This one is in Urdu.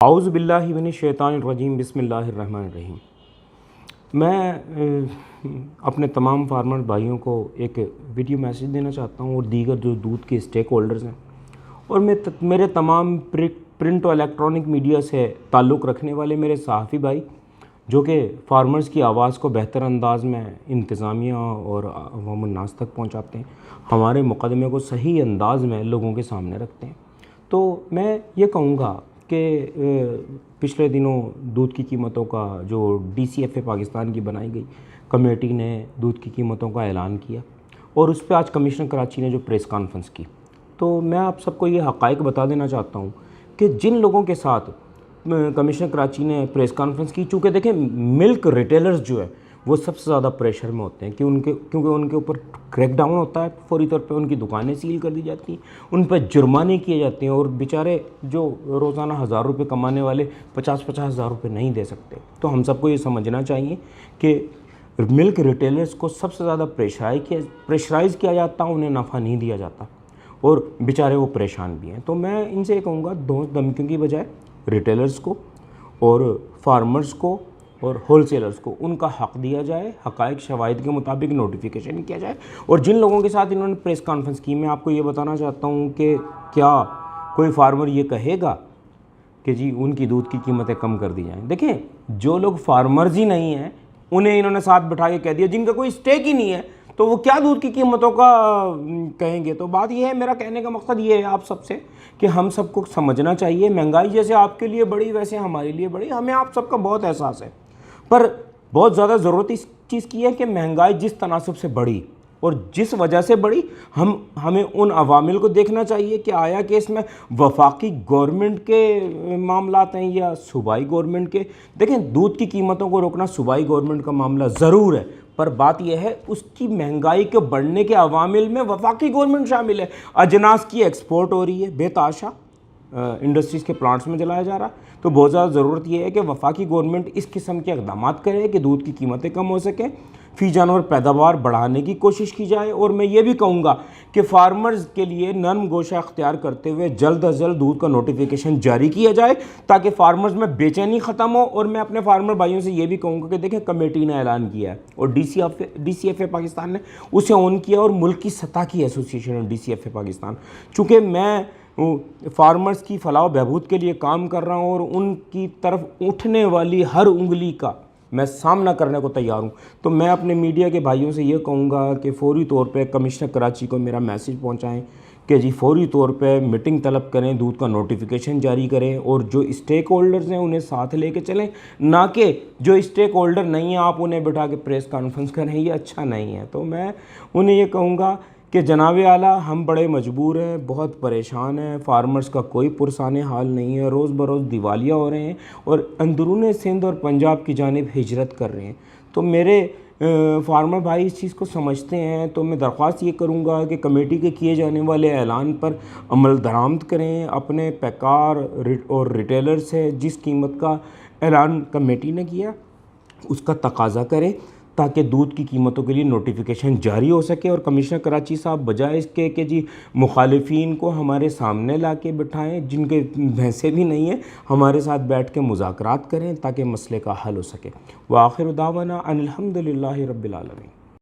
اعوذ باللہ من الشیطان الرجیم بسم اللہ الرحمن الرحیم۔ میں اپنے تمام فارمر بھائیوں کو ایک ویڈیو میسیج دینا چاہتا ہوں، اور دیگر جو دودھ کے اسٹیک ہولڈرز ہیں، اور میرے تمام پرنٹ اور الیکٹرانک میڈیا سے تعلق رکھنے والے میرے صحافی بھائی جو کہ فارمرز کی آواز کو بہتر انداز میں انتظامیہ اور عوام الناس تک پہنچاتے ہیں، ہمارے مقدمے کو صحیح انداز میں لوگوں کے سامنے رکھتے ہیں۔ تو میں یہ کہوں گا کہ پچھلے دنوں دودھ کی قیمتوں کا جو DCFA پاکستان کی بنائی گئی کمیٹی نے دودھ کی قیمتوں کا اعلان کیا، اور اس پہ آج کمشنر کراچی نے جو پریس کانفرنس کی، تو میں آپ سب کو یہ حقائق بتا دینا چاہتا ہوں کہ جن لوگوں کے ساتھ کمشنر کراچی نے پریس کانفرنس کی، چونکہ دیکھیں ملک ریٹیلرز جو ہے وہ سب سے زیادہ پریشر میں ہوتے ہیں کیونکہ ان کے اوپر کریک ڈاؤن ہوتا ہے، فوری طور پہ ان کی دکانیں سیل کر دی جاتی ہیں، ان پہ جرمانے کیے جاتے ہیں، اور بیچارے جو روزانہ 1000 روپے کمانے والے 50 ہزار روپے نہیں دے سکتے۔ تو ہم سب کو یہ سمجھنا چاہیے کہ ملک ریٹیلرز کو سب سے زیادہ پریشرائز کیا جاتا، انہیں نفع نہیں دیا جاتا، اور بیچارے وہ پریشان بھی ہیں۔ تو میں ان سے یہ کہوں گا، دھمکیوں کی بجائے ریٹیلرز کو اور فارمرز کو اور ہول سیلرز کو ان کا حق دیا جائے، حقائق شواہد کے مطابق نوٹیفیکیشن کیا جائے۔ اور جن لوگوں کے ساتھ انہوں نے پریس کانفرنس کی، میں آپ کو یہ بتانا چاہتا ہوں کہ کیا کوئی فارمر یہ کہے گا کہ جی ان کی دودھ کی قیمتیں کم کر دی جائیں؟ دیکھیں، جو لوگ فارمرز ہی نہیں ہیں انہیں انہوں نے ساتھ بٹھا کے کہہ دیا، جن کا کوئی اسٹیک ہی نہیں ہے، تو وہ کیا دودھ کی قیمتوں کا کہیں گے؟ تو بات یہ ہے، میرا کہنے کا مقصد یہ ہے آپ سب سے کہ ہم سب کو سمجھنا چاہیے، مہنگائی جیسے آپ کے لیے بڑی ویسے ہمارے لیے بڑی، ہمیں آپ سب کا بہت احساس ہے، پر بہت زیادہ ضرورت اس چیز کی ہے کہ مہنگائی جس تناسب سے بڑھی اور جس وجہ سے بڑھی، ہمیں ان عوامل کو دیکھنا چاہیے کہ آیا کہ اس میں وفاقی گورنمنٹ کے معاملات ہیں یا صوبائی گورنمنٹ کے۔ دیکھیں، دودھ کی قیمتوں کو روکنا صوبائی گورنمنٹ کا معاملہ ضرور ہے، پر بات یہ ہے اس کی مہنگائی کے بڑھنے کے عوامل میں وفاقی گورنمنٹ شامل ہے۔ اجناس کی ایکسپورٹ ہو رہی ہے بے تحاشا، انڈسٹریز کے پلانٹس میں جلایا جا رہا، تو بہت زیادہ ضرورت یہ ہے کہ وفاقی گورنمنٹ اس قسم کے اقدامات کرے کہ دودھ کی قیمتیں کم ہو سکیں، فی جانور پیداوار بڑھانے کی کوشش کی جائے۔ اور میں یہ بھی کہوں گا کہ فارمرز کے لیے نرم گوشہ اختیار کرتے ہوئے جلد از جلد دودھ کا نوٹیفیکیشن جاری کیا جائے تاکہ فارمرز میں بے چینی ختم ہو۔ اور میں اپنے فارمر بھائیوں سے یہ بھی کہوں گا کہ دیکھیں، کمیٹی نے اعلان کیا ہے اور DCFA پاکستان نے اسے آن کیا، اور ملک کی سطح کی ایسوسیشن ہے DCFA پاکستان۔ چونکہ میں فارمرز کی فلاح و بہبود کے لیے کام کر رہا ہوں، اور ان کی طرف اٹھنے والی ہر انگلی کا میں سامنا کرنے کو تیار ہوں، تو میں اپنے میڈیا کے بھائیوں سے یہ کہوں گا کہ فوری طور پہ کمشنر کراچی کو میرا میسیج پہنچائیں کہ جی فوری طور پہ میٹنگ طلب کریں، دودھ کا نوٹیفیکیشن جاری کریں، اور جو اسٹیک ہولڈرز ہیں انہیں ساتھ لے کے چلیں، نہ کہ جو اسٹیک ہولڈر نہیں ہیں آپ انہیں بٹھا کے پریس کانفرنس کریں، یہ اچھا نہیں ہے۔ تو میں انہیں یہ کہوں گا کہ جناب اعلیٰ، ہم بڑے مجبور ہیں، بہت پریشان ہیں، فارمرز کا کوئی پرسان حال نہیں ہے، روز بروز دیوالیہ ہو رہے ہیں، اور اندرون سندھ اور پنجاب کی جانب ہجرت کر رہے ہیں۔ تو میرے فارمر بھائی اس چیز کو سمجھتے ہیں، تو میں درخواست یہ کروں گا کہ کمیٹی کے کیے جانے والے اعلان پر عمل درآمد کریں، اپنے پیکار اور ریٹیلر سے جس قیمت کا اعلان کمیٹی نے کیا اس کا تقاضا کریں تاکہ دودھ کی قیمتوں کے لیے نوٹیفیکیشن جاری ہو سکے۔ اور کمشنر کراچی صاحب بجائے اس کے کہ جی مخالفین کو ہمارے سامنے لا کے بٹھائیں، جن کے بھینسیں بھی نہیں ہیں، ہمارے ساتھ بیٹھ کے مذاکرات کریں تاکہ مسئلے کا حل ہو سکے۔ وآخر دعوانا ان الحمد للہ رب العالمین۔